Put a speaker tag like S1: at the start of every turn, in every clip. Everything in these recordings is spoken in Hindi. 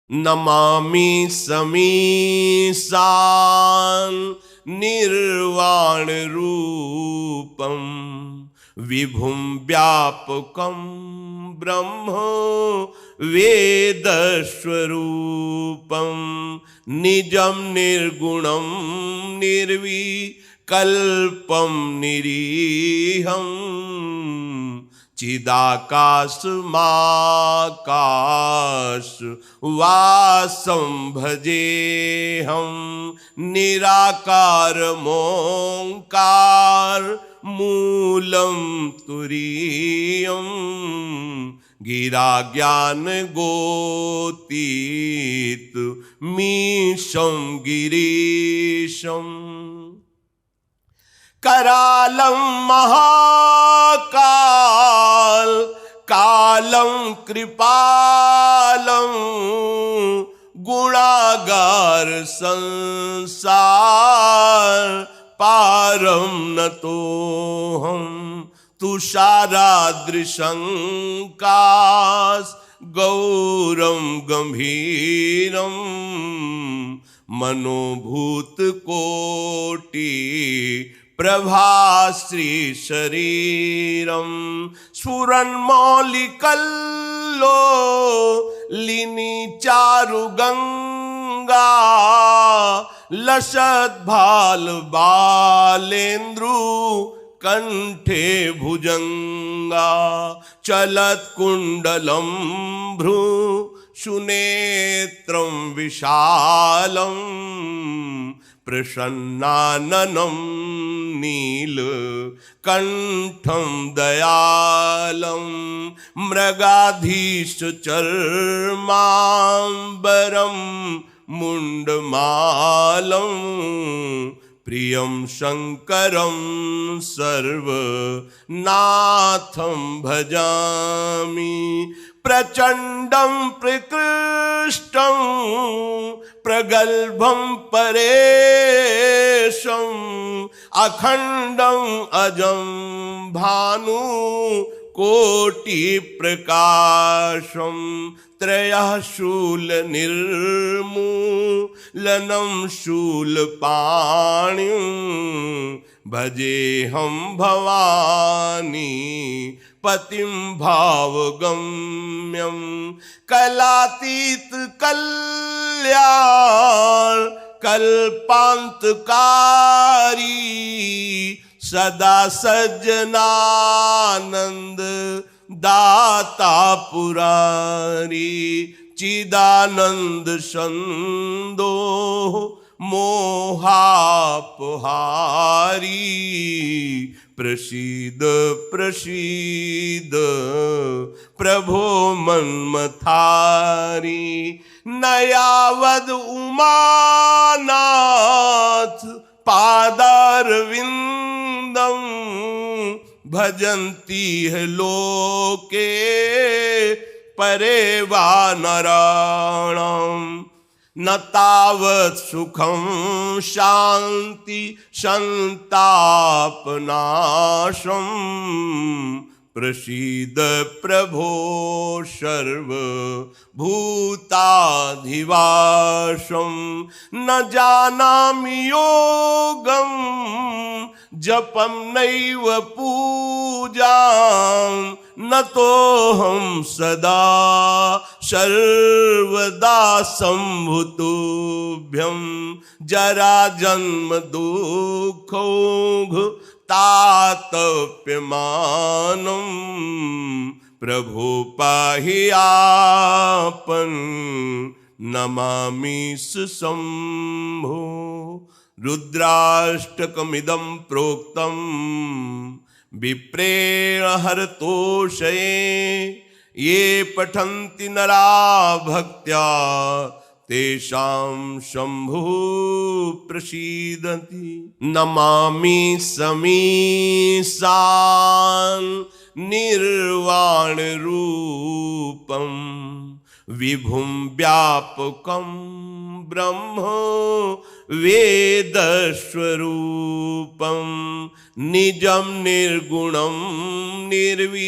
S1: नमामि समीशान निर्वाण रूपम विभुम व्यापकम ब्रह्म वेदस्वरूपम निजम निर्गुणम निर्विकल्पम निरीहम चिदाकाशमाकाश वासं भजेऽहं निराकार मोंकार मूलं तुरीयं गिरा ज्ञान गोतीत मीशं गिरीशम् करालं महाकाल कालं कृपालं गुणागार संसार पारं नतोऽहं तुषारादृशंकास गौरं गंभीरं मनोभूत कोटि प्रभाश्री शरीरम स्फुरन्मौलिकल्लो लिनि चारु गंगा लसद्भाल बालेन्द्रु कंठे भुजंगा चलत कुंडलम भ्रू सुनेत्रं विशालं प्रसन्नाननं नीलकण्ठं दयालं मृगाधीश चर्माम्बरं मुण्डमालं प्रियं शङ्करं सर्वनाथं भजामि प्रचण्डं प्रकृष्टं प्रगल्भं परेशम् अखण्डं अजं भानु कोटि प्रकाशं त्रयः शूल निर्मूलनं शूलपाणिं भजेऽहं भवानी पतिं भावगम्यं कलातीत कल्याण कल्पान्तकारी सदा सज्जनानंद दाता पुरारी चिदानंद संदो मोहापहारी प्रसीद प्रसीद प्रभो मन्मथारी नयावद उमानाथ पादारविंदम भजन्ति है लोके परे वा नराणाम न तावत् सुखं शांति संतापनाशं प्रसीद प्रभो सर्वभूताधिवासं न जानामि योगं जपं नैव पूजां न तोऽहं सदा सर्वदा सम्भुतुभ्यं जरा जन्म दुःखौघ तातप्यमानं प्रभो पाहि आपन नमामि शंभो रुद्राष्टकमिदं प्रोक्तं विप्रेण हरतोषये ये पठन्ति नरा भक्त्या तेषां शंभुः प्रसीदति नमामि समीशान निर्वाण रूपम विभुम व्यापकम ब्रह्म वेदस्वरूपम निजम निर्गुणम निर्विकल्पम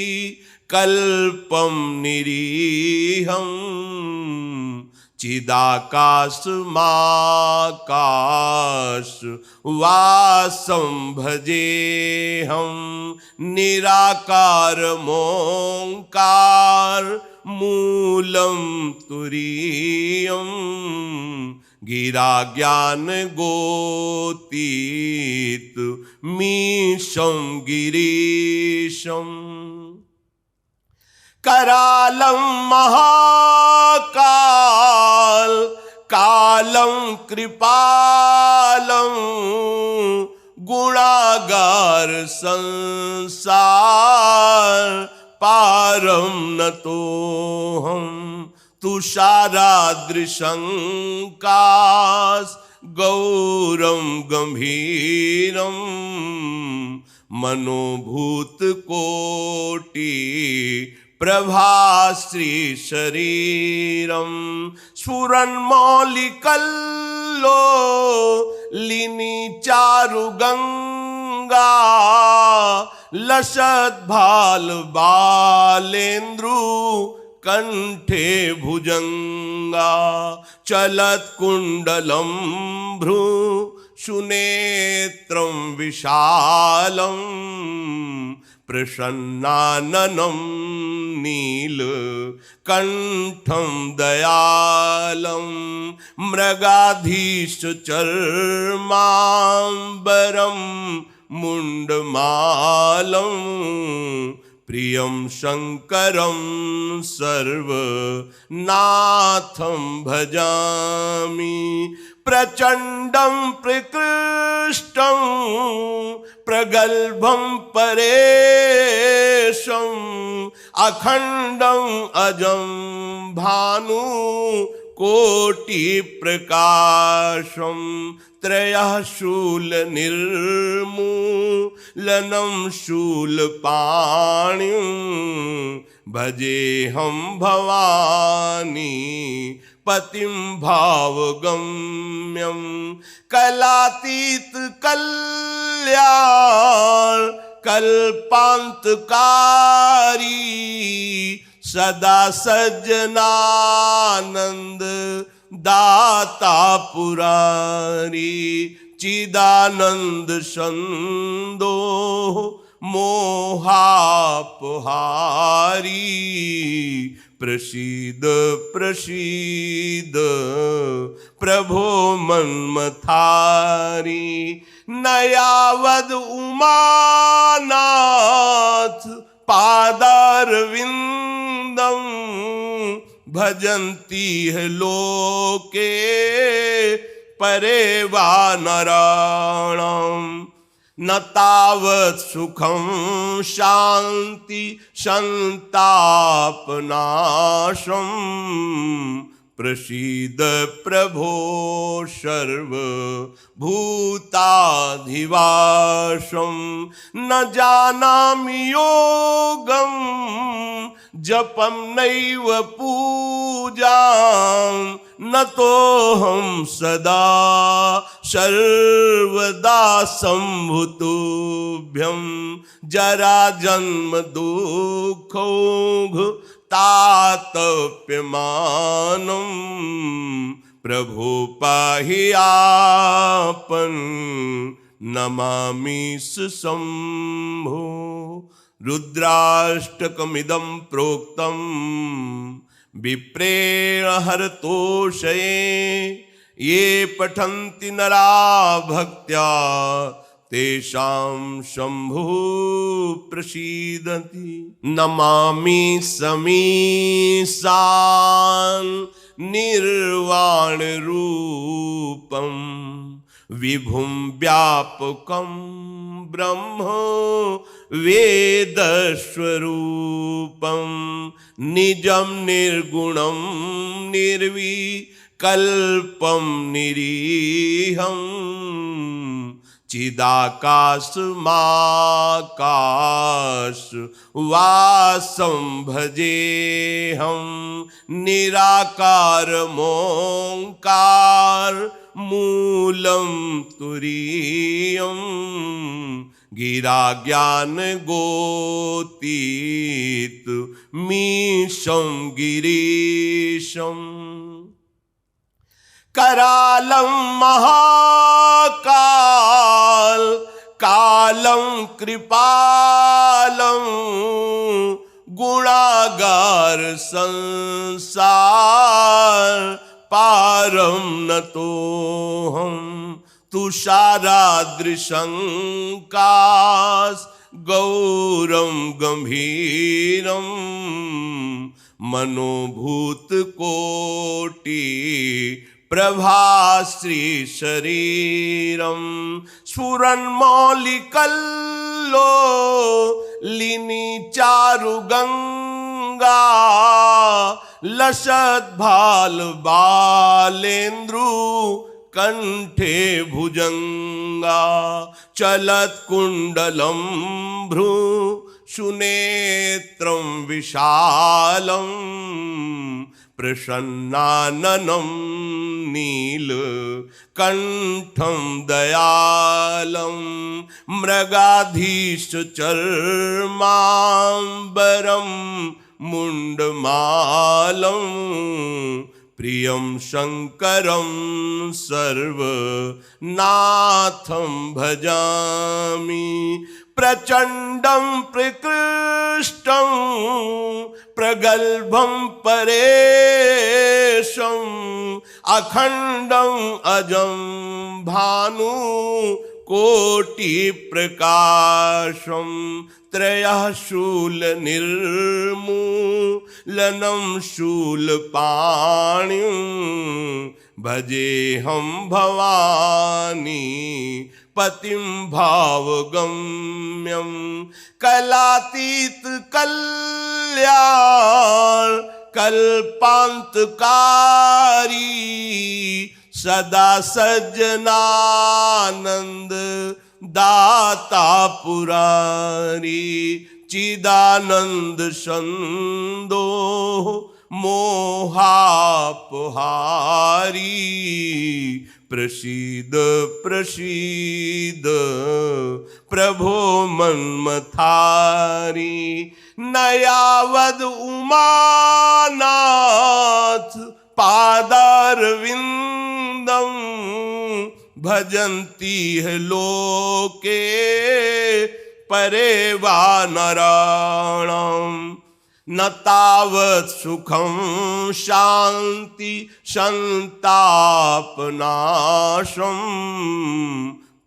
S1: निरीहं चिदाकाशमाकाश वासं भजेऽहं निराकारमोङ्कार मूलं तुरीयं गिरा ज्ञान गोतीत मीशं गिरीशम् करालं महाकाल कालं कृपालं गुणागार संसार पारं नतोऽहं तुषारादृशंकास गौरं गंभीरं मनोभूत कोटि प्रभाश्री शरीरं स्फुरन्मौलिकल्लो लिनि चारु गंगा लसद्भाल बालेन्द्रु कंठे भुजंगा चलत्कुण्डलं भ्रू सुनेत्रं विशालं प्रसन्नाननं नीलकण्ठं दयालं मृगाधीशचर्माम्बरं मुण्डमालं प्रियं शङ्करं सर्वनाथं भजामि प्रचण्डं प्रकृष्टं प्रगल्भं परेशम् अखण्डम् अजं भानु कोटि प्रकाशं त्रयः शूलनिर्मूलनं शूलपाणिं भजेऽहं भवानी पतिं भावगम्यं कलातीत कल्याण कल्पान्तकारी सदा सज्जनानंद दाता पुरारी चिदानंद संदो मोहापहारी प्रसीद प्रसीद प्रभो मन्मथारी नयावद उमानाथ पादारविंदम भजन्ति है लोके परे वा नराणाम न तावत् सुखं शांति संतापनाशं प्रसीद प्रभो सर्वभूताधिवासं न जानामि योगं जपं नैव पूजां न तोऽहं सदा सर्वदा सम्भुतुभ्यं जरा जन्म दुःखौघ तातप्यमानं प्रभो पाहि आपन नमामि शंभो रुद्राष्टकमिदं प्रोक्तं विप्रेण हरतोषये ये पठन्ति नरा भक्त्या तेषां शंभु प्रसीदति नमामि समीशान निर्वाण रूपं विभुं व्यापकं ब्रह्म वेदस्वरूपं निजं निर्गुणं निर्विकल्पं निरीहं चिदाकाशमाकाश वासं भजेऽहं निराकारमोङ्कार मूलं तुरीयं गिरा ज्ञान गोतीत मीशं गिरीशम्। करालं महाकाल कालं कृपालं गुणागार संसार पारं नतोऽहं तुषारादृशंकास गौरं गंभीरं मनोभूत कोटि प्रभाश्री शरीरं स्फुरन्मौलिकल्लो लिनि चारुगंगा लसद्भाल बालेन्द्रु कंठे भुजंगा चलत्कुण्डलं भ्रू सुनेत्रं विशालं प्रसन्नाननं नीलकण्ठं दयालं मृगाधीशचर्माम्बरं मुण्डमालं प्रियं शङ्करं सर्वनाथं भजामि प्रचण्डं प्रकृष्टं प्रगल्भं परेशं अखण्डं अजं भानु कोटि प्रकाशं त्रयः शूलनिर्मूलनं शूलपाणिं भजेऽहं भवानी पतिं भावगम्यं कलातीत कल्याण कल्पान्तकारी सदा सज्जनानंद दाता पुरारी चिदानंद संदो मोहापहारी प्रसीद प्रसीद प्रभो मन्मथारी नयावद उमानाथ पादारविंदं भजन्ति है लोके परे वा नराणाम् न तावत् सुखं शांति संतापनाशं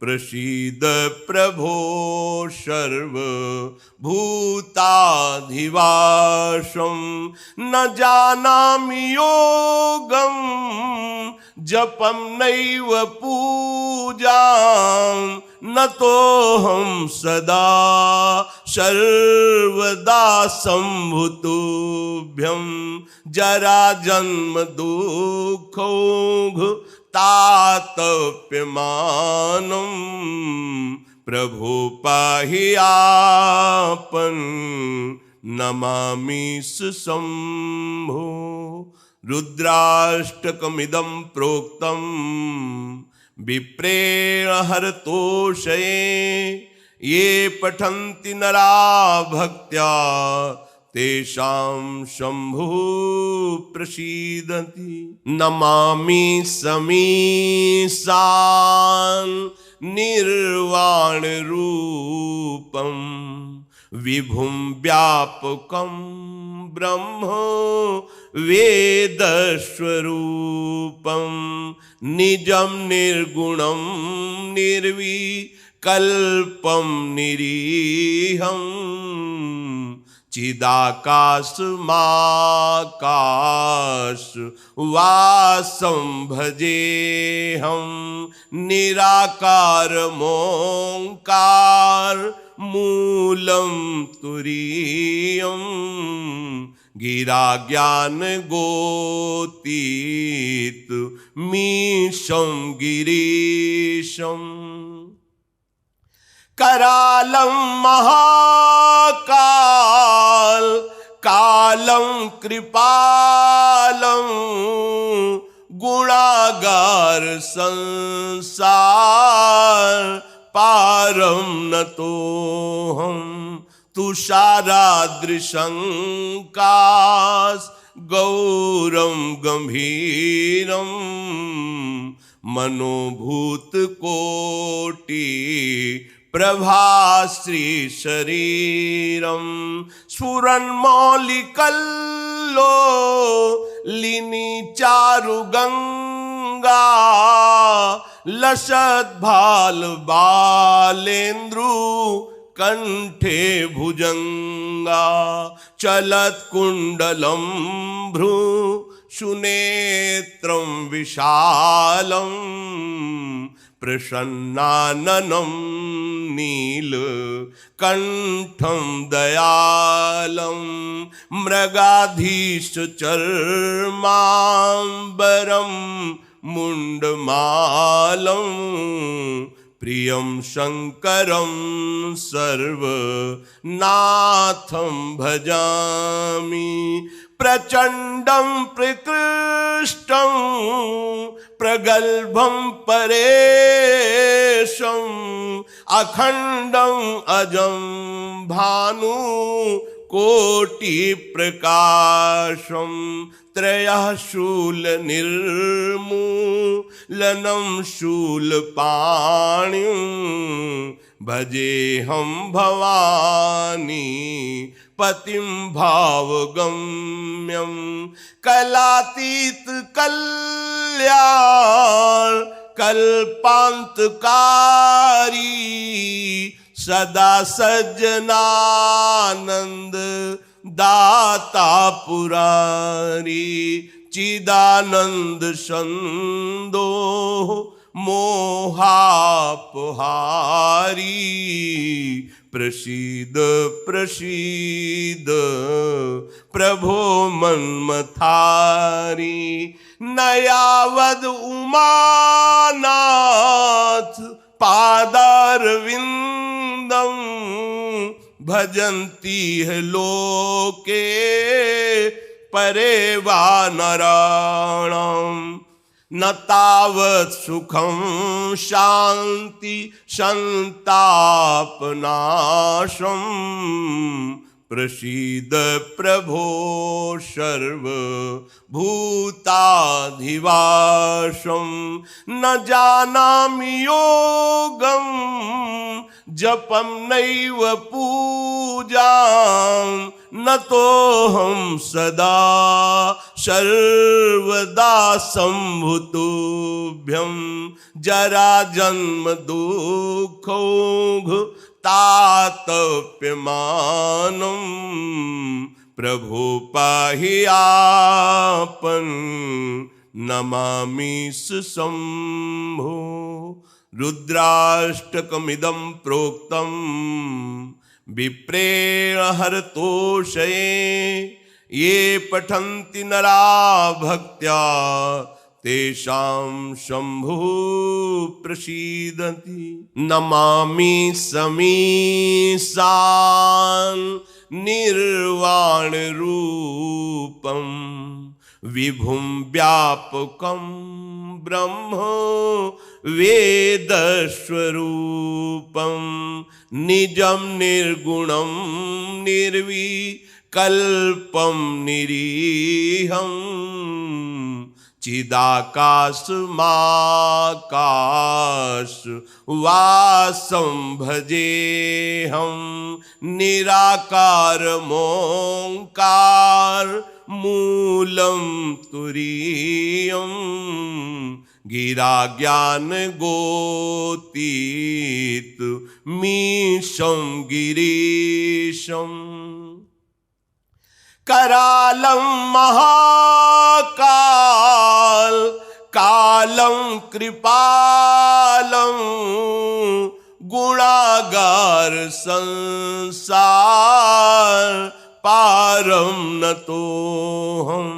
S1: प्रसीद प्रभो सर्वभूताधिवासं न जानामि योगं जपं नैव पूजां न तोऽहं सदा सर्वदा सम्भुतुभ्यं जरा जन्म दुःखौघ तातप्यमानं प्रभो पाहि आपन् नमामि शंभो रुद्राष्टकमिदं प्रोक्तं विप्रेण हरतोषये ये पठन्ति नरा भक्त्या तेषां शंभुः प्रसीदति नमामि समीशान् निर्वाण रूपं विभुं व्यापकं ब्रह्म वेदस्वरूपं निजं निर्गुणं निर्विकल्पं निरीहं चिदाकाशमाकाश वासं भजेऽहं निराकारमोङ्कार मूलं तुरीयं गिरा ज्ञान गोतीत मीशं गिरीशं करालं महाकाल कालं कृपालं गुणागार संसार पारं नतोऽहं तुषारादृशंकास गौरम गंभीरम मनोभूत कोटि प्रभाश्री शरीरम स्फुरन्मौलिकल्लो लिनी चारु गंगा लसद्भाल बालेन्द्रु कंठे भुजंगा चलत कुंडलम भ्रू सुनेत्रम विशालम प्रसन्नाननं नील कंठम दयालम मृगाधीश चर्मांबरम मुंडमालं प्रियं शंकरं सर्वनाथं भजामि प्रचंडं प्रकृष्टं प्रगल्भं परेशं अखंडं अजं भानु कोटि प्रकाशं त्रयः शूल निर्मूलनं शूलपाणिं भजेऽहं भवानी पतिं भावगम्यं कलातीत कल्याण कल्पांतकारी सदा सज्जनानंद दाता पुरारी चिदानंद संदो मोहापहारी प्रसीद प्रसीद प्रभो मन्मथारी नयावद उमानाथ पादारविंदम भजन्ति है लोके परे वा नराणाम न तावत् सुखं शांति संतापनाशं प्रसीद प्रभो सर्वभूताधिवासं न जानामि योगं जपं नैव पूजां न तोऽहं सदा सर्वदा सम्भुतोभ्यं जरा जन्म दुःखौघ तातप्यमानं प्रभो पाहि आपन नमामि शंभो रुद्राष्टकमिदं प्रोक्तं विप्रेण हरतोषये ये पठन्ति नरा भक्त्या तेषां शंभुः प्रसीदति नमामि समीशान् निर्वाण रूपं विभुं व्यापकं ब्रह्म वेदस्वरूपं निजं निर्गुणं निर्विकल्पं निरीहं चिदाकाशमाकाश वासं भजेऽहं निराकारमोङ्कार मूलं तुरीयं गिरा ज्ञान गोतीत मीशं गिरीशं करालं महाकाल कालं कृपालं गुणागार संसार पारं नतोऽहं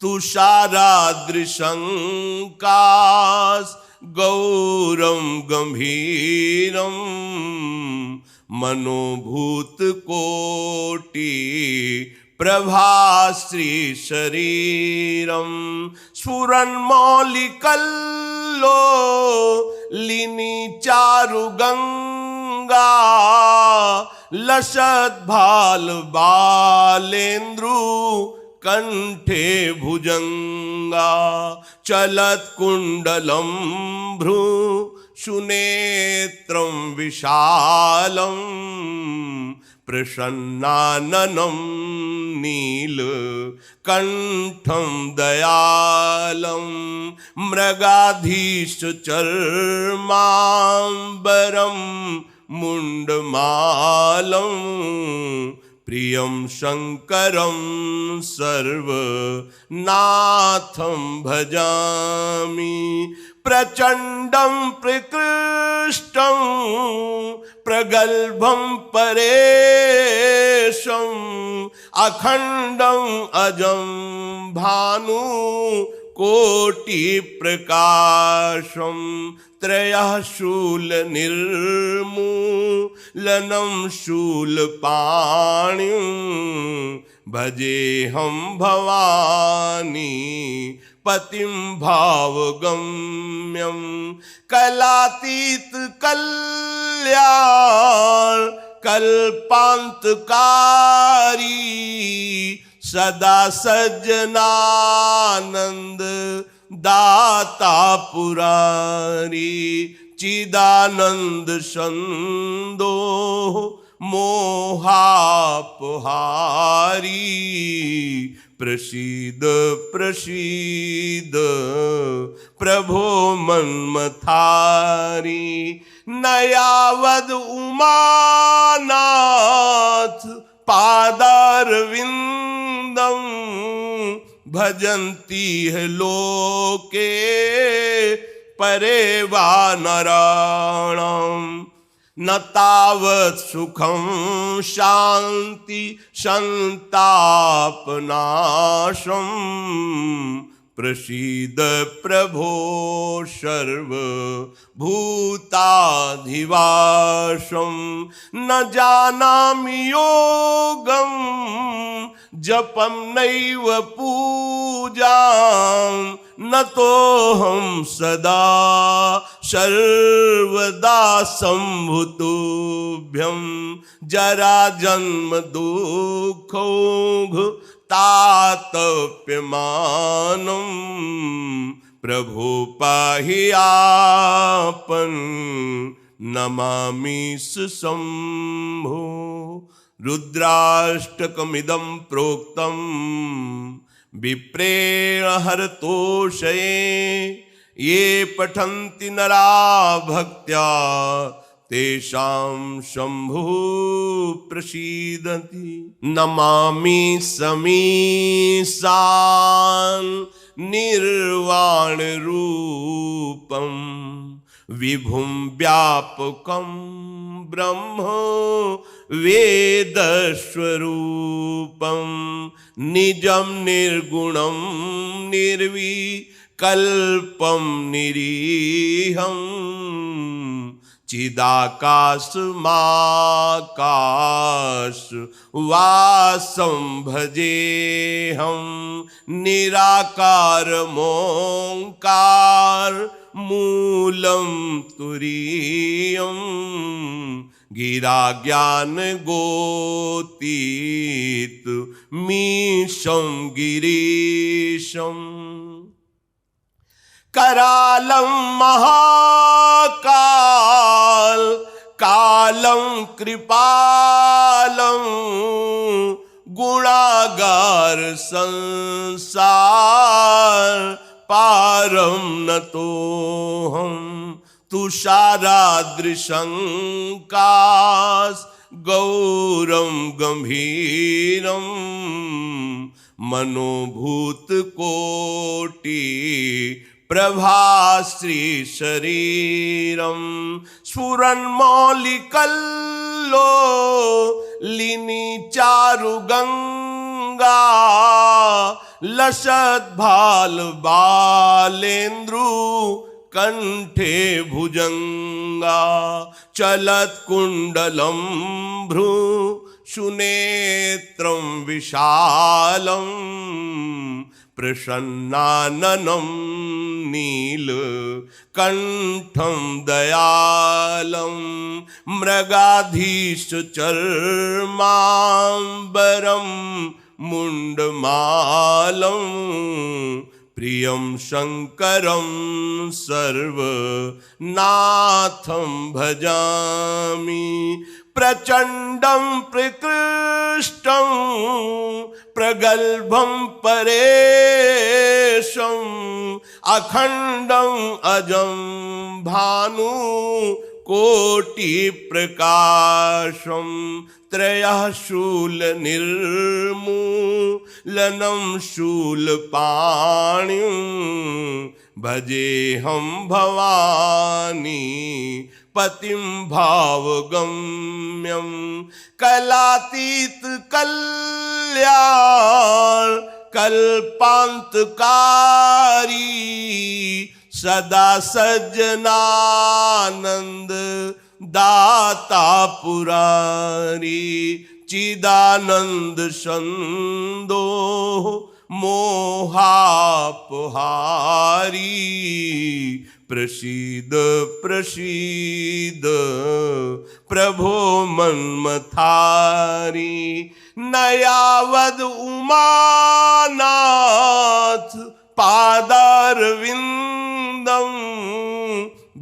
S1: तुषाराद्रिशङ्कास गौरं गंभीरं मनोभूत कोटि प्रभाश्री शरीरं स्फुरन्मौलिकल्लो लिनी चारु गंगा लसद्भाल बालेन्द्रु कंठे भुजंगा चलत्कुण्डलं भ्रू शुनेत्रं विशालं प्रसन्नाननं नीलकण्ठं दयालं मृगाधीशचर्माम्बरं मुण्डमालं प्रियं शङ्करं सर्वनाथं भजामि प्रचण्डं प्रकृष्टं प्रगल्भं परेशं अखण्डं अजं भानु कोटिप्रकाशं त्रयः शूलनिर्मूलनं शूलपाणिं भजेऽहं भवानी पतिं भावगम्यं कलातीत कल्याण कल्पान्तकारी सदा सज्जनानंद दाता पुरारी चिदानंद संदो मोहापहारी प्रसीद प्रसीद प्रभो मन्मथारी नयावद उमानाथ पादारविंदम भजन्ति है लोके परे वा नराणाम न तावत् सुखं शांति संतापनाशं प्रसीद प्रभो सर्वभूताधिवासं न जानामि योगं जपं नैव पूजां न तोऽहं सदा सर्वदा सम्भुतोऽभ्यं जरा जन्म दुःखौघ तातप्यमानं प्रभो पाहि आपन् नमामि शंभो रुद्राष्टकमिदं प्रोक्तं विप्रेण हरतोषये ये पठन्ति नरा भक्त्या तेषां शंभुः प्रसीदति नमामि समीशान् निर्वाण रूपं विभुं व्यापकं ब्रह्म वेदस्वरूपं निजं निर्गुणं निर्विकल्पं निरीहं चिदाकाशमाकाश वासं भजेऽहं निराकारमोङ्कार मूलं तुरीयं गिरा ज्ञान गोतीत मीशं गिरीशं करालं महाकाल कालं कृपालं गुणागार संसार पारं नतोऽहं तुषाराद्रिशङ्कास गौरं गंभीरं मनोभूतकोटि प्रभाश्री शरीरं स्फुरन्मौलिकल्लो लिनि चारुगंगा लसद्भाल बालेन्द्रु कंठे भुजंगा चलत्कुण्डलं भ्रू शुनेत्रं विशालं प्रसन्नाननं नीलकण्ठं दयालं मृगाधीशचर्माम्बरं मुण्डमालं प्रियं शङ्करं सर्वनाथं भजामि। प्रचण्डं प्रकृष्टं प्रगल्भं परेशं अखण्डं अजं भानु कोटिप्रकाशं त्रयः शूलनिर्मूलनं शूलपाणिं भजेऽहं भवानी पतिं भावगम्यं। कलातीत कल्याण कल्पान्तकारी सदा सज्जनानंद दाता पुरारी चिदानंद संदो मोहापहारी। प्रसीद प्रसीद प्रभो मन्मथारी नयावद उमानाथ पादारविन्दं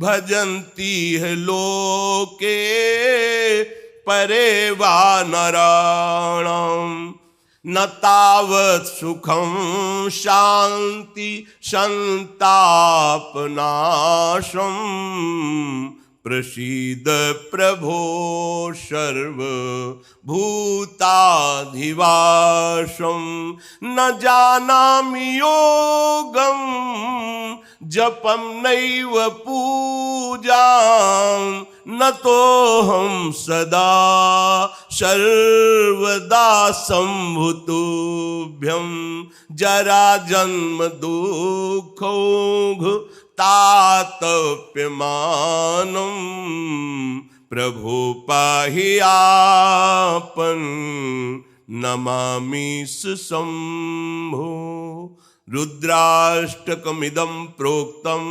S1: भजन्ति है लोके परे वा नराणाम्। न तावत् सुखं शान्ति संतापनाशं प्रसीद प्रभो सर्वभूताधिवासं। न जानामि योगं जपं नैव पूजां न तोऽहं सदा सर्वदा सम्भुतुभ्यं। जरा जन्म दुःखौघ तातप्यमानं प्रभो पाहि आपन् नमामि शम्भो। रुद्राष्टकमिदं प्रोक्तं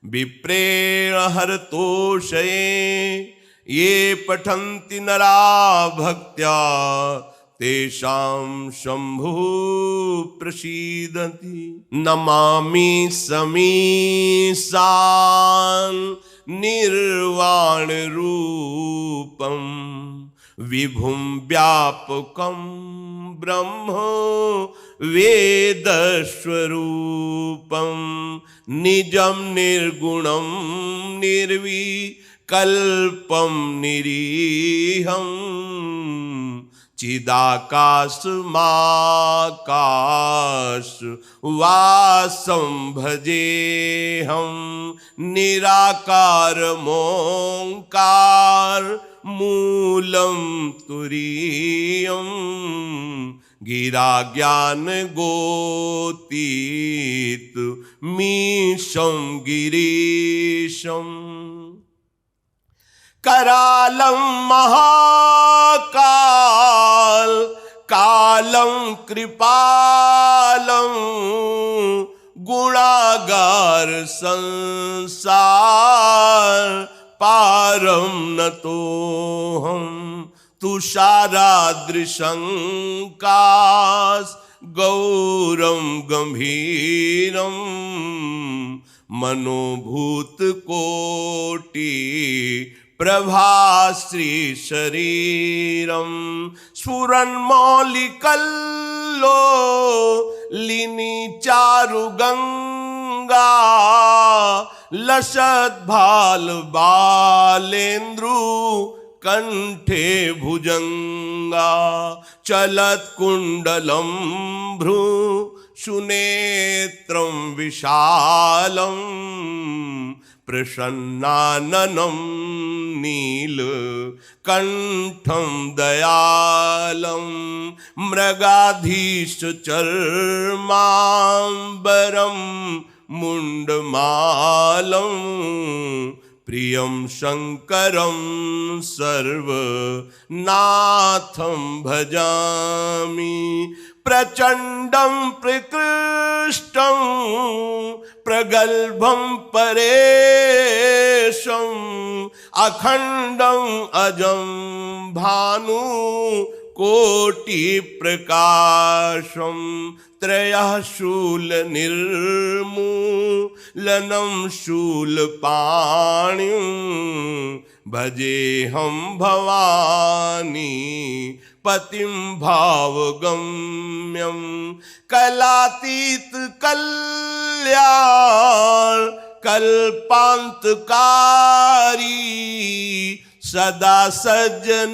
S1: विप्रेण हरतोषये ये पठन्ति नरा भक्त्या तेषां शम्भुः प्रसीदति। नमामि समीशान् निर्वाण रूपं विभुं व्यापकं ब्रह्म वेदस्वरूपं निजं निर्गुणं निर्विकल्पं निरीहं चिदाकाशमाकाश वासं भजेऽहं निराकारमोङ्कार मूलं तुरीयं गिरा ज्ञान गोतीत मीशं गिरीशं। करालं महाकाल कालं कृपालं गुणागार संसार पारं नतोऽहं। तुषारादृशङ्कास गौरं गंभीरं मनोभूतकोटि प्रभाश्री शरीरं स्फुरन्मौलिकल्लो लिनि चारुगंगा लसद्भाल बालेन्द्रु कंठे भुजंगा चलत्कुण्डलं भ्रू सुनेत्रं विशालं प्रसन्नाननं नीलकण्ठं दयालं मृगाधीशचर्माम्बरं मुण्डमालं प्रियं शङ्करं सर्वनाथं भजामि। प्रचण्डं प्रकृष्टं प्रगल्भं परेशं अखण्डं अजं भानु कोटिप्रकाशं त्रयः शूलनिर्मूलनं शूलपाणिं भजेऽहं भवानी पतिं भावगम्यं कलातीत कल्याण कल्पान्तकारी सदा सज्जनानंद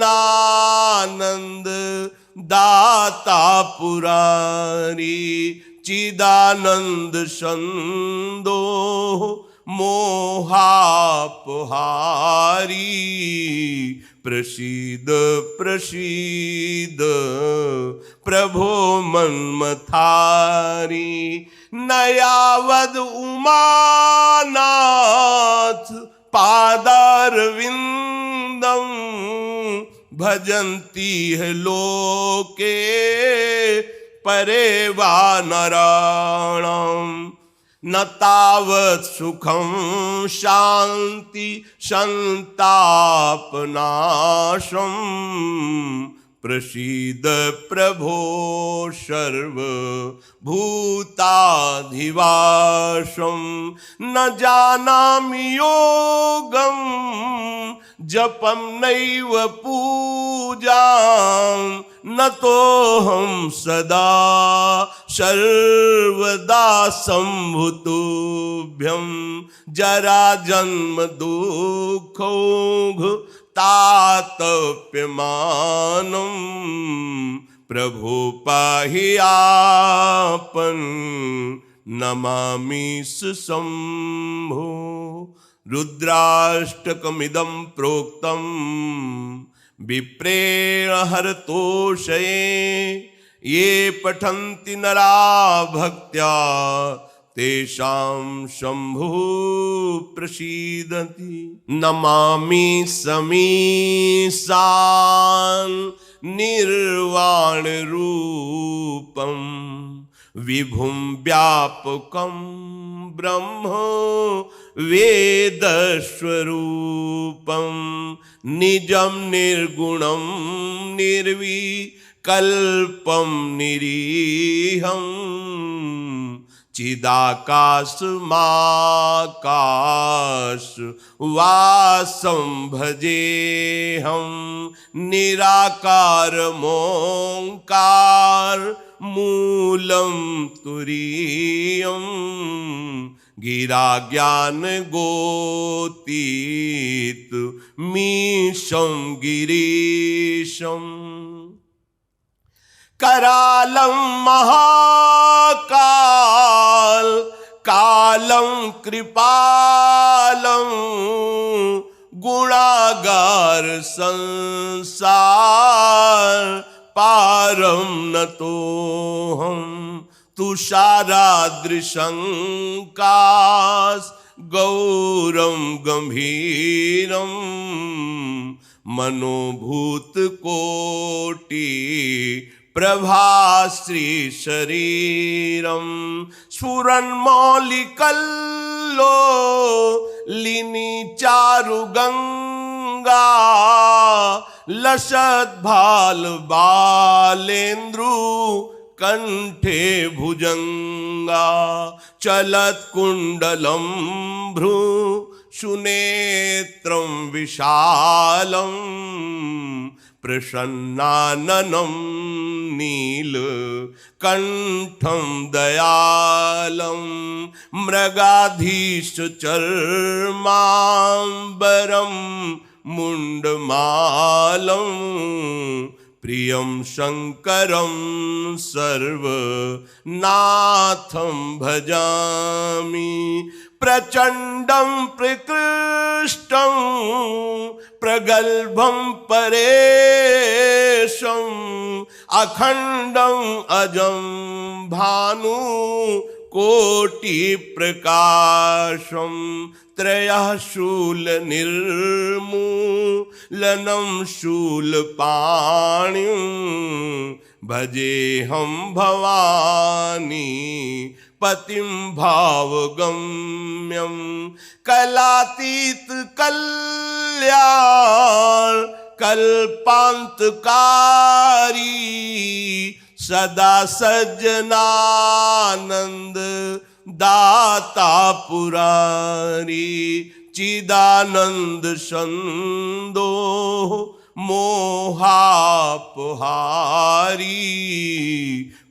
S1: दाता पुरारी चिदानंद संदो मोहापहारी प्रसीद प्रसीद प्रभो मन्मथारी नयावद उमानाथ पादारविंदं भजन्ति है लोके परे वा नराणाम् न तावत् सुखं शांति संतापनाशं प्रसीद प्रभो सर्वभूताधिवासं न जानामि योगं जपं नैव पूजां न तोऽहं सदा सर्वदा सम्भुतुभ्यं जरा जन्म दुःखौघ तातप्यमानं प्रभो पाहि आपन नमामि शंभो रुद्राष्टकमिदं प्रोक्तं विप्रेण हरतोषये ये पठन्ति नरा भक्त्या तेषां शंभुः प्रसीदति नमामि समीशान् निर्वाण रूपं विभुं व्यापकं ब्रह्म वेदस्वरूपं निजं निर्गुणं निर्विकल्पं निरीहं चिदाकाशमाकाश वासं भजेऽहं निराकारमोङ्कार मूलं तुरीयं गिरा ज्ञान गोतीत मीशं गिरीशं करालं महाकाल कालं कृपालं गुणागार संसार पारं नतोऽहं तुषाराद्रिशङ्कास गौरं गंभीरं मनोभूतकोटि प्रभाश्री शरीरं स्फुरन्मौलिकल्लो लिनि चारुगंगा लसद्भाल बालेन्द्रु कंठे भुजंगा चलत्कुण्डलं भ्रू सुनेत्रं विशालं प्रसन्नाननं नीलकण्ठं दयालं मृगाधीशचर्माम्बरं मुण्डमालं प्रियं शङ्करं सर्वनाथं भजामि प्रचण्डं प्रकृष्टं प्रगल्भं परेशं अखण्डं अजं भानु कोटि प्रकाशं त्रयः शूलनिर्मूलनं शूलपाणिं भजेऽहं भवानी पतिं भावगम्यं कलातीत कल्याण कल्पांतकारी सदा सज्जनानंद दाता पुरारी चिदानंद संदो मोहापहारी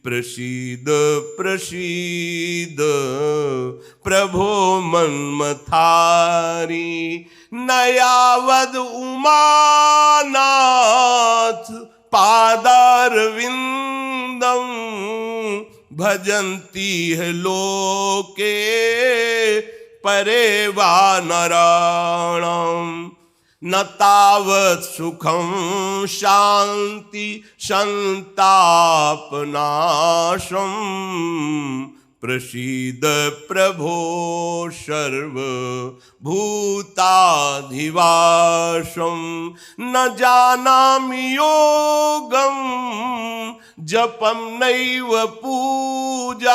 S1: प्रसीद प्रसीद प्रभो मन्मथारी नयावद उमानाथ पादारविंदम भजन्ति है लोके परे वा नराणाम न तावत् सुखं शांति संतापनाशं प्रसीद प्रभो सर्वभूताधिवासं न जानामि योगं जपं नैव पूजां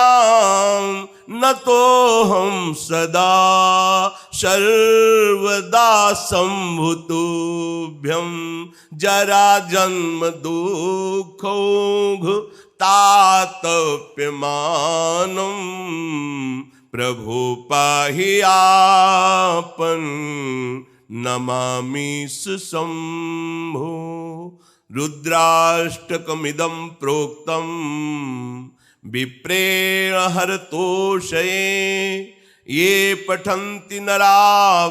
S1: न तोऽहं सदा सर्वदा सम्भुतुभ्यं जरा जन्म दुःखौघ तातप्यमानं प्रभो पाहि आपन नमामि शंभो रुद्राष्टकमिदं प्रोक्तं विप्रेण हरतोषये ये पठन्ति नरा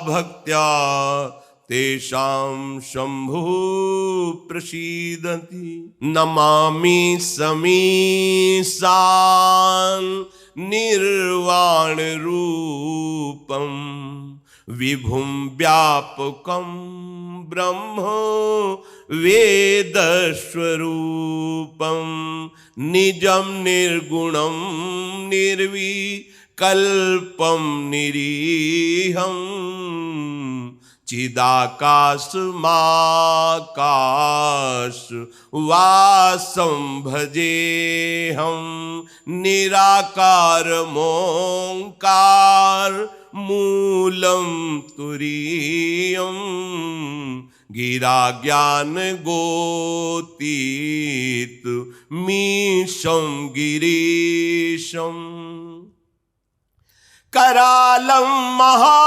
S1: भक्त्या तेषां शंभुः प्रसीदति नमामि समीशान् निर्वाण रूपं विभुं व्यापकं ब्रह्म वेदस्वरूपं निजं निर्गुणं निर्विकल्पं निरीहं चिदाकाशमाकाश वासं भजेऽहं निराकारमोङ्कार मूलं तुरीयं गिरा ज्ञान गोतीत मीशं गिरीशं करालं महाकाल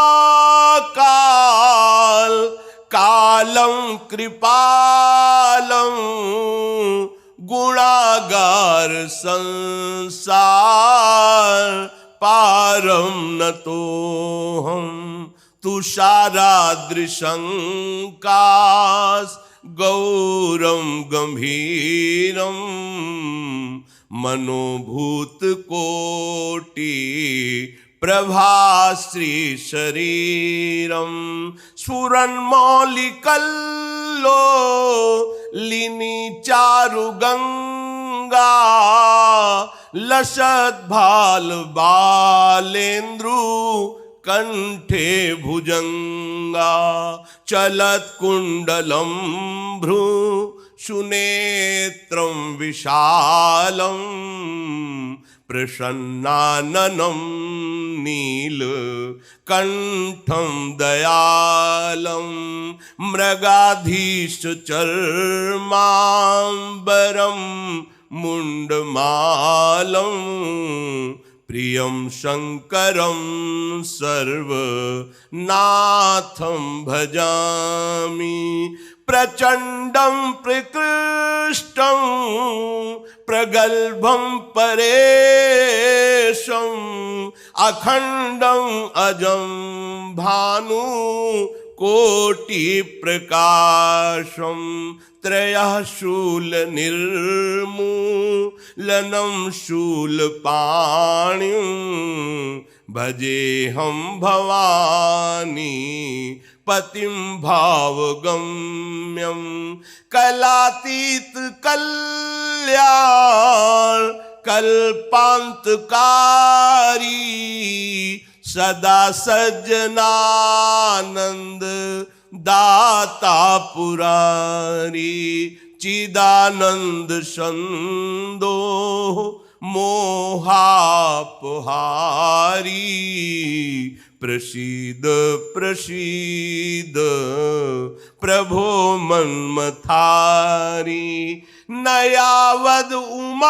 S1: कालं कृपालं गुणागार संसार पारं नतोऽहं तुषाराद्रिशङ्कास गौरं गंभीरं मनोभूतकोटि प्रभाश्री शरीरं स्फुरन्मौलिकल्लो लिनि चारुगंगा लसद्भाल बालेन्द्रु कंठे भुजंगा चलत्कुण्डलं भ्रू सुनेत्रं विशालं प्रसन्नाननं नीलकण्ठं दयालं मृगाधीशचर्माम्बरं मुण्डमालं प्रियं शङ्करं सर्वनाथं भजामि प्रचण्डं प्रकृष्टं प्रगल्भं परेशं अखण्डं अजं भानु कोटि प्रकाशं त्रयः शूलनिर्मूलनं शूलपाणिं भजेऽहं भवानी पतिं भावगम्यं कलातीत कल्याण कल्पांतकारी सदा सज्जनानंद दाता पुरारी चिदानंद संदो मोहापहारी प्रसीद प्रसीद प्रभो मन्मथारी नयावद उमानाथ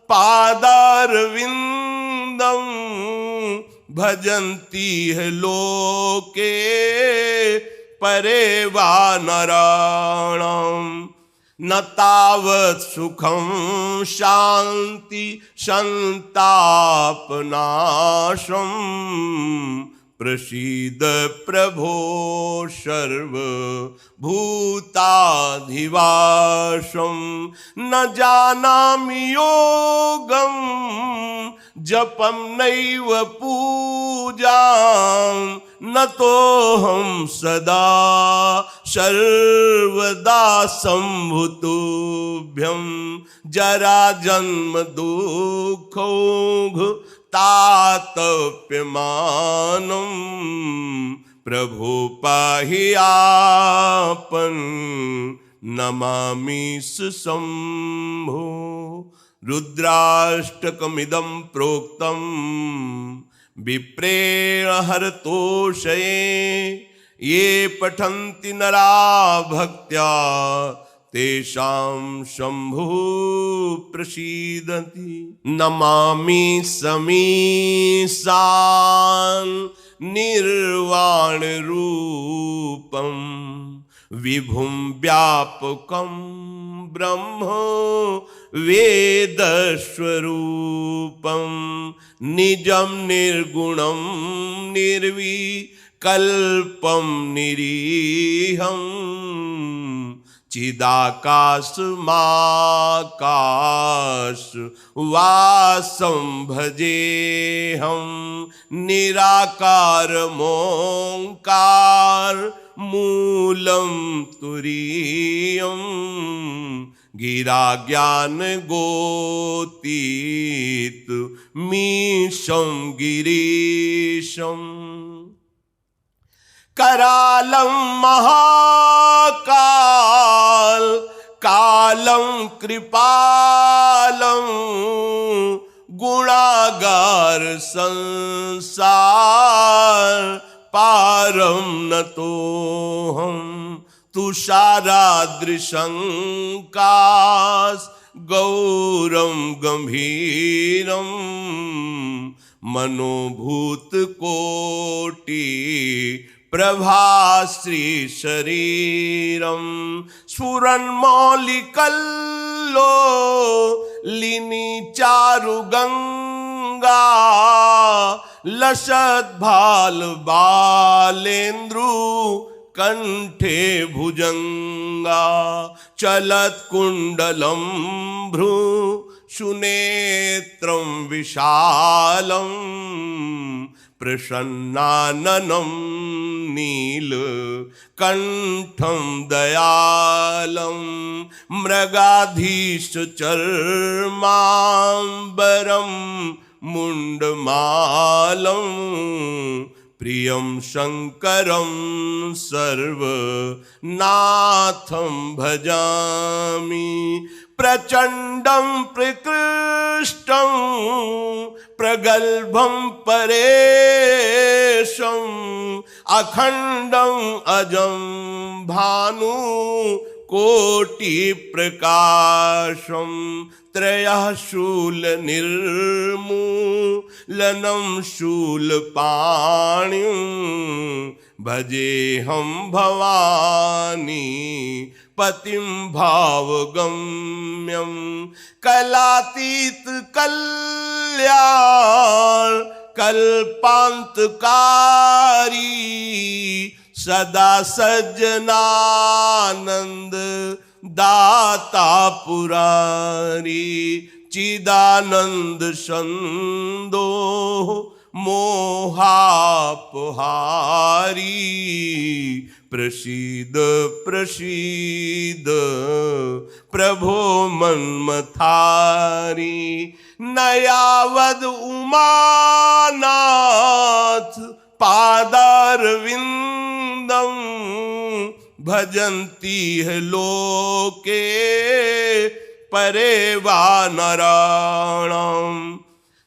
S1: पादारविंदम भजन्ति है लोके परे वा नराणाम न तावत् सुखं शांति संतापनाशं प्रसीद प्रभो सर्वभूताधिवासं न जानामि योगं जपं नैव पूजां न तोऽहं सदा सर्वदा सम्भुतुभ्यं जरा जन्म दुःखौघ तातप्यमानं प्रभो पाहि आपन् नमामि शंभो। रुद्राष्टकमिदं प्रोक्तं विप्रेण हरतोषये ये पठन्ति नरा भक्त्या तेषां शंभुः प्रसीदति। नमामि समीशान् निर्वाण रूपं विभुं व्यापकं ब्रह्म वेदस्वरूपं निजं निर्गुणं निर्विकल्पं निरीहं चिदाकाशमाकाश वासं भजेऽहं निराकारमोङ्कार मूलं तुरीयं गिरा ज्ञान गोतीत मीशं गिरीशं करालं महाकाल कालं कृपालं गुणागार संसार पारं नतोऽहं तुषाराद्रिशङ्कास गौरं गंभीरं मनोभूतकोटि प्रभाश्री शरीरं स्फुरन्मौलिकल्लो लिनि चारुगंगा लसद्भाल बालेन्द्रु कंठे भुजंगा चलत्कुण्डलं भ्रू सुनेत्रं विशालं प्रसन्नाननं नीलकण्ठं दयालं मृगाधीशचर्माम्बरं मुण्डमालं प्रियं शङ्करं सर्वनाथं भजामि प्रचण्डं प्रकृष्टं प्रगल्भं परेशं अखण्डं अजं भानु कोटि प्रकाशं त्रयः शूलनिर्मूलनं शूलपाणिं भजेऽहं भवानी पतिं भावगम्यं कलातीत कल्याण कल्पान्तकारी सदा सज्जनानंद दाता पुरारी चिदानंद संदो मोहापहारी प्रसीद प्रसीद प्रभो मन्मथारी नयावद उमानाथ पादारविंदम भजन्ति है लोके परे वा नराणाम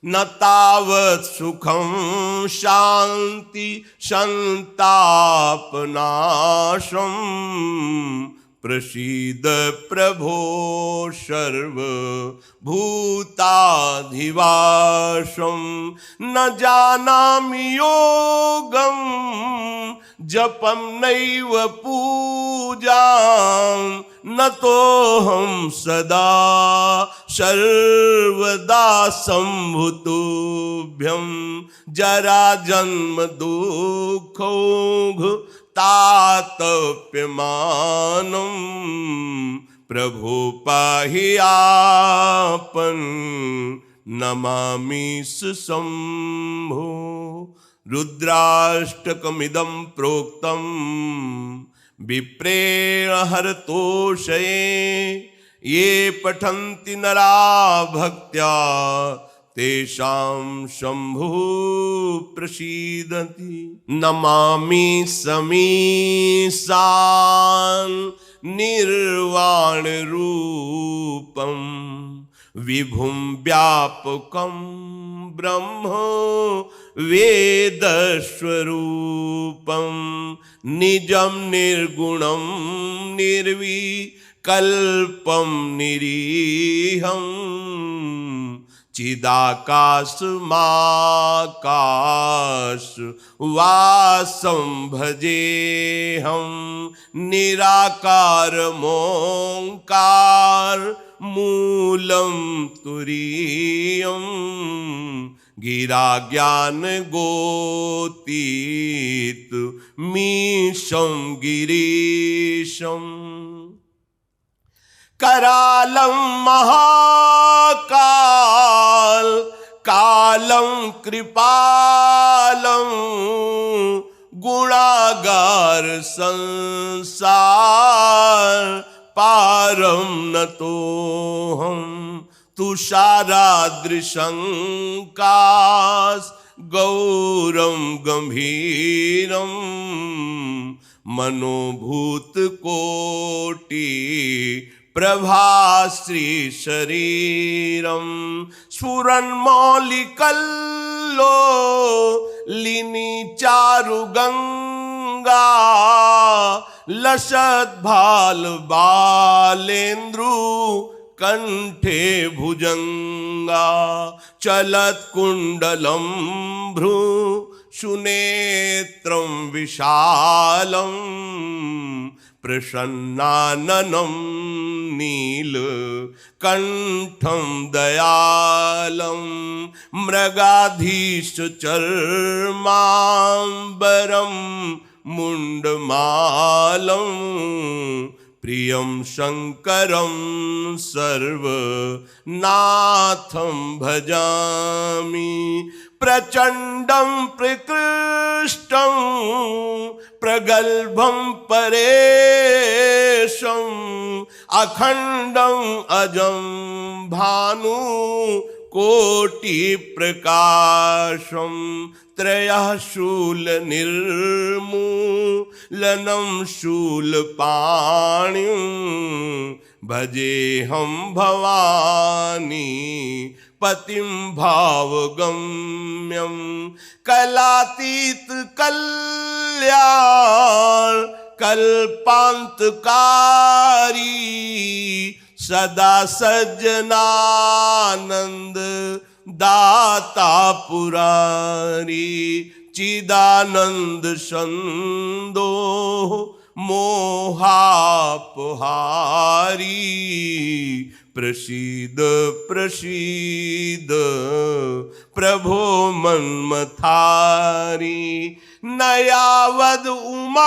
S1: न तावत् सुखं शान्ति संतापनाशम् प्रसीद प्रभो सर्वभूताधिवासं न जानामि योगं जपं नैव पूजां न तोऽहं सदा सर्वदा सम्भुतोऽभ्यं जरा जन्म दुःखौघ तातप्यमानं प्रभो पाहि आपन् नमामि शंभो। रुद्राष्टकमिदं प्रोक्तं विप्रेण हरतोषये ये पठन्ति नरा भक्त्या तेषां शंभुः प्रसीदति। नमामि समीशान् निर्वाण रूपं विभुं व्यापकं ब्रह्म वेदस्वरूपं निजं निर्गुणं निर्विकल्पं निरीहं चिदाकाशमाकाश वासं भजेऽहं निराकारमोङ्कार मूलं तुरीयं गिरा ज्ञान गोतीत मीशं गिरीशम् करालं महाकाल कालं कृपालं गुणागार संसार पारं नतोऽहं तुषाराद्रिशङ्कास गौरं गंभीरं मनोभूतकोटि प्रभाश्री शरीरं स्फुरन्मौलिकल्लो लिनि चारुगंगा लसद्भाल बालेन्द्रु कंठे भुजंगा चलत्कुण्डलं भ्रू सुनेत्रं विशालं प्रसन्नाननं नीलकण्ठं दयालं मृगाधीशचर्माम्बरं मुण्डमालं प्रियं शङ्करं सर्वनाथं भजामि प्रचण्डं प्रकृष्टं प्रगल्भं परेशं अखण्डं अजं भानु कोटि प्रकाशं त्रयः शूलनिर्मूलनं शूलपाणिं भजेऽहं भवानी पतिं भावगम्यं कलातीत कल्याण कल्पान्तकारी सदा सज्जनानंद दाता पुरारी चिदानंद संदो मोहापहारी प्रसीद प्रसीद प्रभो मन्मथारी नयावद उमानाथ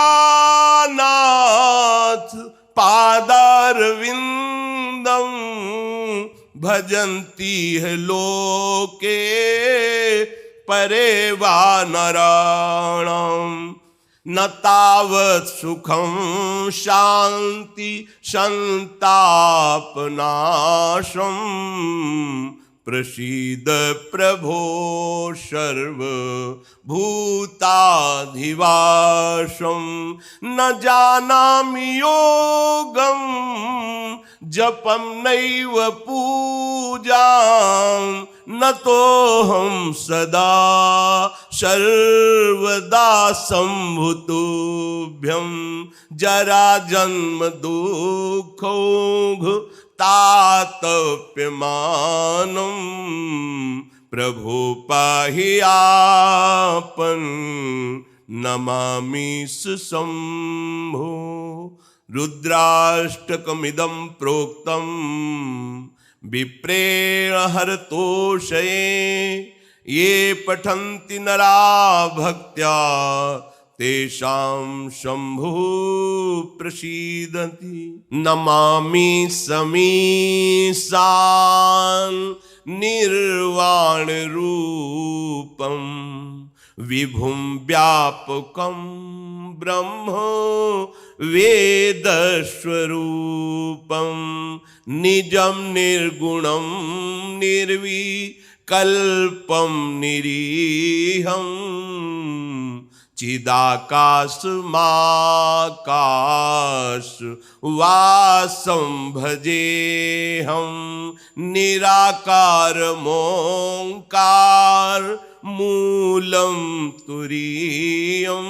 S1: पादारविंदम भजन्ति है लोके परे वा नराणाम न तावत् सुखं शांति संतापनाशं प्रसीद प्रभो सर्वभूताधिवासं न जानामि योगं जपं नैव पूजां न तोऽहं सदा सर्वदा सम्भुतुभ्यं जराजन्म दुःखौघ तातप्यमानं प्रभो पाहि आपन् नमामि शंभो। रुद्राष्टकमिदं प्रोक्तं विप्रेण हरतोषये ये पठन्ति नरा भक्त्या तेषां शंभुः प्रसीदति। नमामि समीशान् निर्वाण रूपं विभुं व्यापकं ब्रह्म वेदस्वरूपं निजं निर्गुणं निर्विकल्पं निरीहं चिदाकाशमाकाश वासं भजेऽहं निराकारमोङ्कार मूलं तुरीयं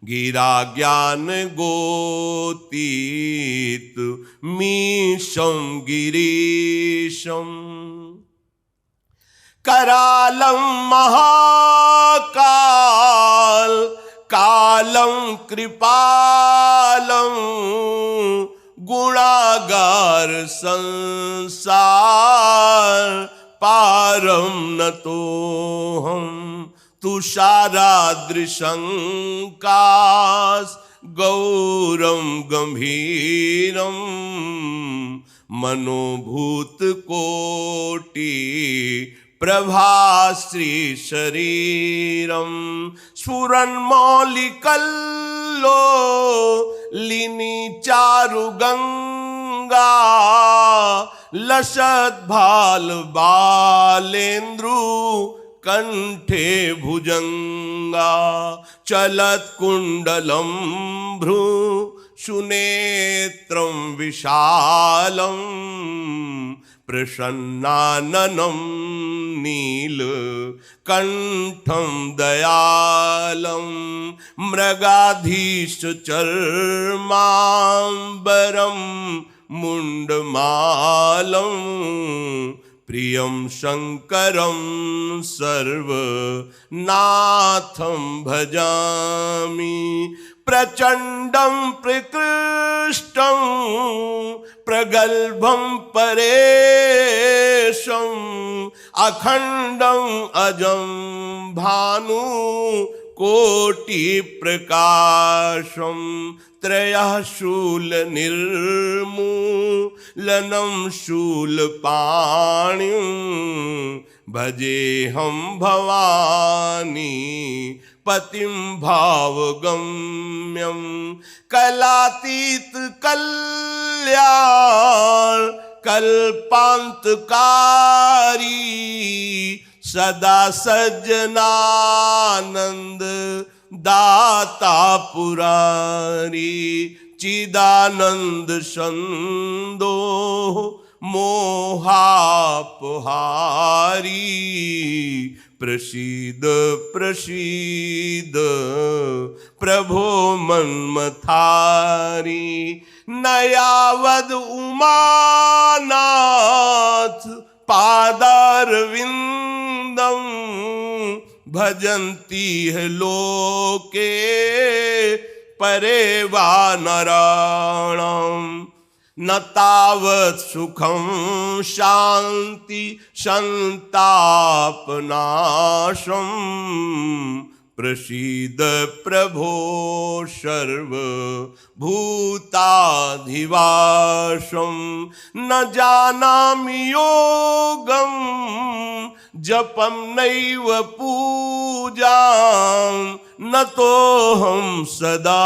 S1: गिरा ज्ञान गोतीत मीशं गिरीशं करालं महाकाल कालं कृपालं गुणागार संसार पारं नतोऽहं तुषाराद्रिशङ्कास गौरं गंभीरं मनोभूतकोटि प्रभाश्री शरीरं स्फुरन्मौलिकल्लो लिनि चारुगंगा लसद्भाल बालेन्द्रु कंठे भुजंगा चलत्कुण्डलं भ्रू सुनेत्रं विशालं प्रसन्नाननं नीलकण्ठं दयालं मृगाधीशचर्माम्बरं मुण्डमालं प्रियं शङ्करं सर्वनाथं भजामि प्रचण्डं प्रकृष्टं प्रगल्भं परेशं अखण्डं अजं भानु कोटि प्रकाशं त्रयः शूलनिर्मूलनं शूलपाणिं भजेऽहं भवानी पतिं भावगम्यं कलातीत कल्याण कल्पान्तकारी सदा सज्जनानंद दाता पुरारी चिदानंद संदो मोहापहारी प्रसीद प्रसीद प्रभो मन्मथारी नयावद उमानाथ पादारविंदम भजन्ति है लोके परे वा नराणाम न तावत् सुखं शांति संतापनाशं प्रसीद प्रभो सर्वभूताधिवासं न जानामि योगं जपं नैव पूजां न तोऽहं सदा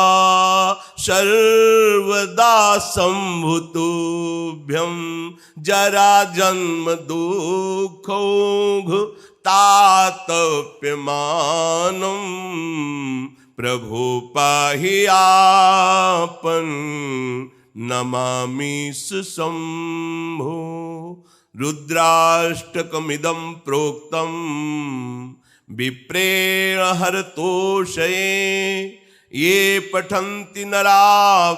S1: सर्वदा सम्भुतुभ्यं जराजन्म दुःखौघ तातप्यमानं प्रभो पाहि आपन् नमामि शंभो। रुद्राष्टकमिदं प्रोक्तं विप्रेण हरतोषये ये पठन्ति नरा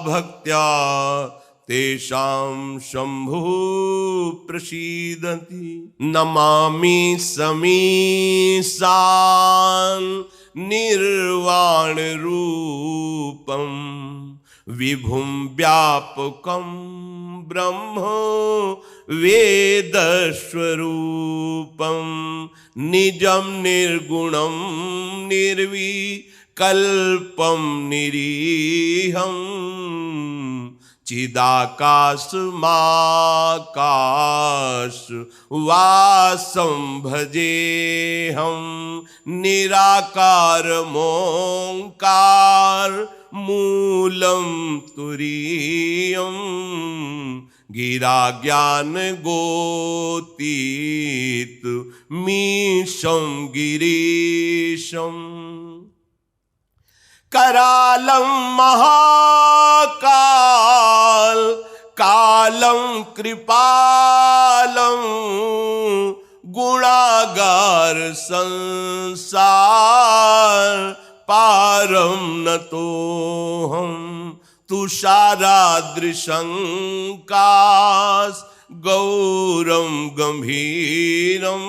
S1: भक्त्या तेषां शंभुः प्रसीदति। नमामि समीशान् निर्वाण रूपं विभुं व्यापकं ब्रह्म वेदस्वरूपं निजं निर्गुणं निर्विकल्पं निरीहं चिदाकाशमाकाश वासं भजेऽहं निराकारमोङ्कार मूलं तुरीयं गिरा ज्ञान गोतीत मीशं गिरीशं करालं महाकाल कालं कृपालं गुणागार संसार पारं नतोऽहं तुषाराद्रिशङ्कास गौरं गंभीरं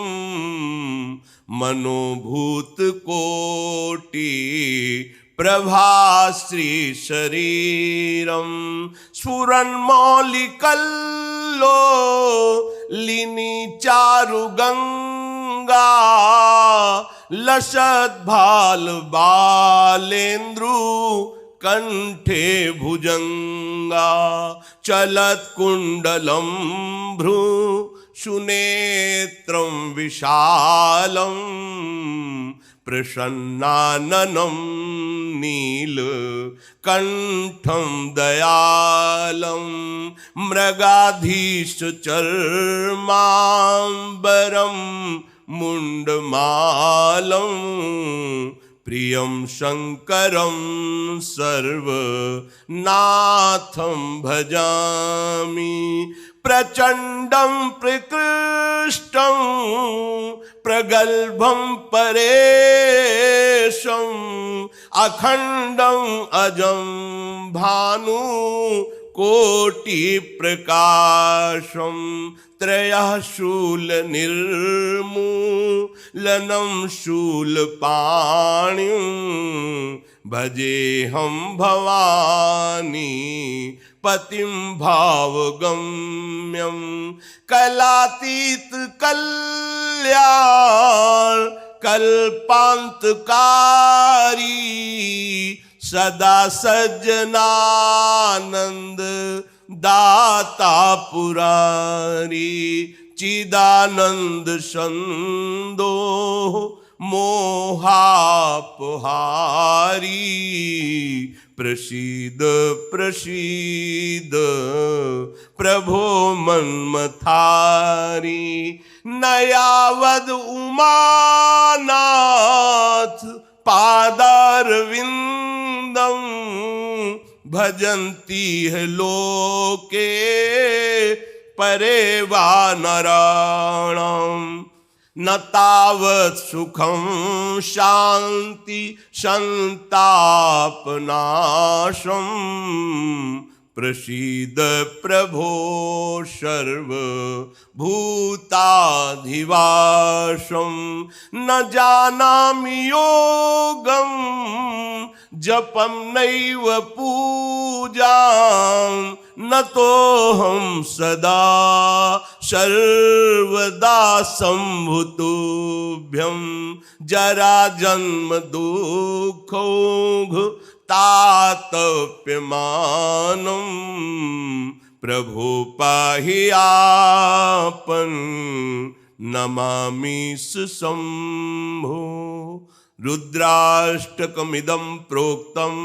S1: मनोभूतकोटि प्रभाश्री शरीरं स्फुरन्मौलिकल्लो लिनि चारुगंगा लसद्भाल बालेन्द्रु कंठे भुजंगा चलत्कुण्डलं भ्रू सुनेत्रं विशालं प्रसन्नाननं नीलकण्ठं दयालं मृगाधीशचर्माम्बरं मुण्डमालं प्रियं शङ्करं सर्वनाथं भजामि प्रचण्डं प्रकृष्टं प्रगल्भं परेशं अखण्डं अजं भानु कोटि प्रकाशं त्रयः शूलनिर्मूलनं शूलपाणिं भजेऽहं भवानी पतिं भावगम्यं कलातीत कल्याण कल्पान्तकारी सदा सज्जनानंद दाता पुरारी चिदानंद संदो मोहापहारी प्रसीद प्रसीद प्रभो मन्मथारी नयावद उमानाथ पादारविंदम भजन्ति है लोके परे वा नराणाम न तावत् सुखं शांति संतापनाशं प्रसीद प्रभो सर्वभूताधिवासं न जानामि योगं जपं नैव पूजां न तोऽहं सदा सर्वदा सम्भुतुभ्यं जराजन्म दुःखौघ तातप्यमानं प्रभो पाहि आपन् नमामि शंभो। रुद्राष्टकमिदं प्रोक्तं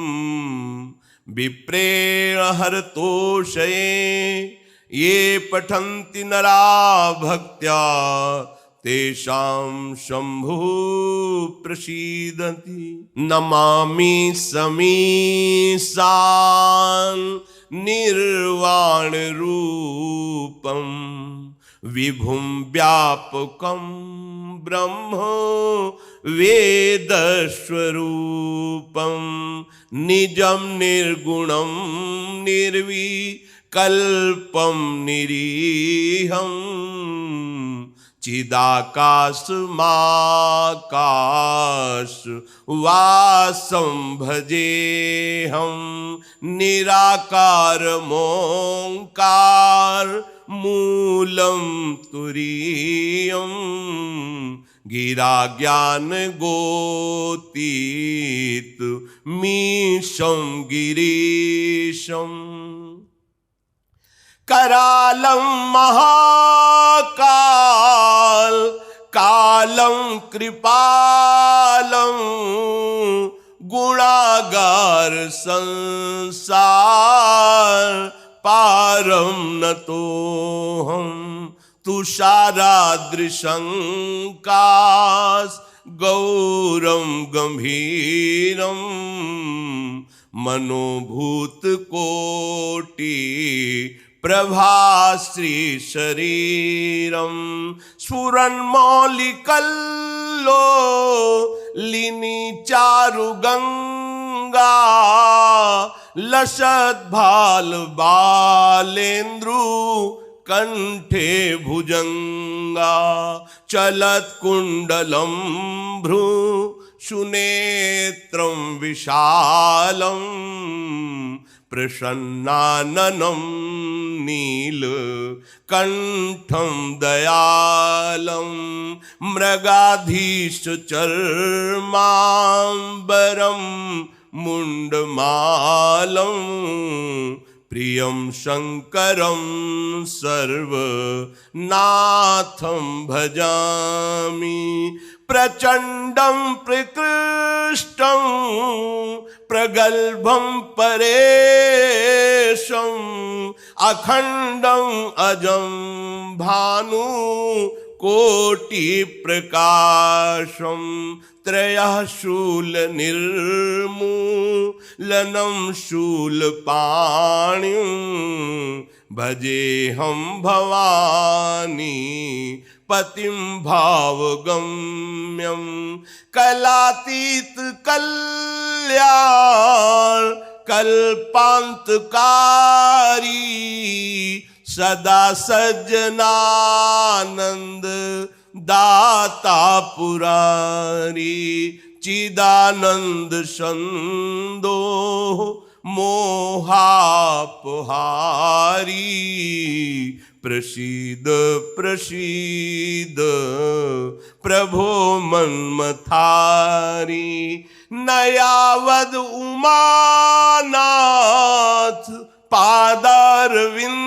S1: विप्रेण हरतोषये ये पठन्ति नरा भक्त्या तेषां शंभुः प्रसीदति। नमामि समीशान् निर्वाण रूपं विभुं व्यापकं ब्रह्म वेदस्वरूपं निजं निर्गुणं निर्विकल्पं निरीहं चिदाकाशमाकाश वासं भजेऽहं निराकारमोङ्कार मूलं तुरीयं गिरा ज्ञान गोतीत मीशं गिरीशं करालं महाकाल कालं कृपालं गुणागार संसार पारं नतोऽहं तुषारादृशंकास गौरं गंभीरं मनोभूतकोटि प्रभाश्री शरीरं स्फुरन्मौलिकल्लो लिनि चारुगंगा लसद्भाल बालेन्द्रु कंठे भुजंगा चलत्कुण्डलं भ्रू सुनेत्रं विशालं प्रसन्नाननं नीलकण्ठं दयालं मृगाधीशचर्माम्बरं मुण्डमालं प्रियं शङ्करं सर्वनाथं भजामि प्रचण्डं प्रकृष्टं प्रगल्भं परेशं अखण्डं अजं भानु कोटि प्रकाशं त्रयः शूलनिर्मूलनं शूलपाणिं भजेऽहं भवानी पतिं भावगम्यं कलातीत कल्याण कल्पान्तकारी सदा सज्जनानंद दाता पुरारी चिदानंद संदो मोहापहारी प्रसीद प्रसीद प्रभो मन्मथारी नयावद उमानाथ पादारविंदं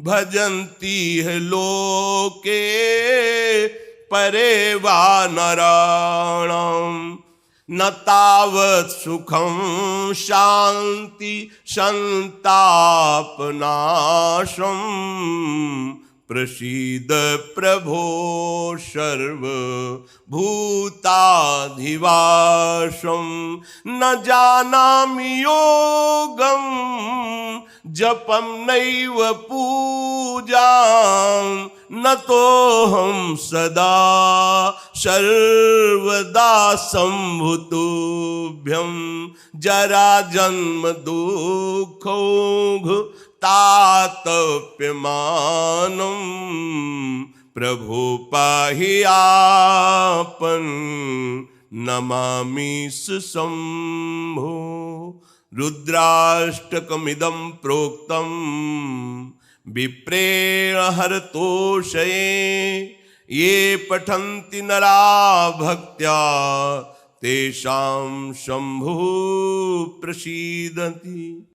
S1: भजन्ति है लोके परे वा नराणाम् न तावत् सुखं शांति संतापनाशं प्रसीद प्रभो सर्वभूताधिवासं न जानामि योगं जपं नैव पूजां न तोऽहं सदा सर्वदा सम्भुतुभ्यं जराजन्म दुःखौघ तातप्यमानं प्रभो पाहि आपन् नमामि शंभो। रुद्राष्टकमिदं प्रोक्तं विप्रेण हरतोषये ये पठन्ति नरा भक्त्या तेषां शंभुः प्रसीदति।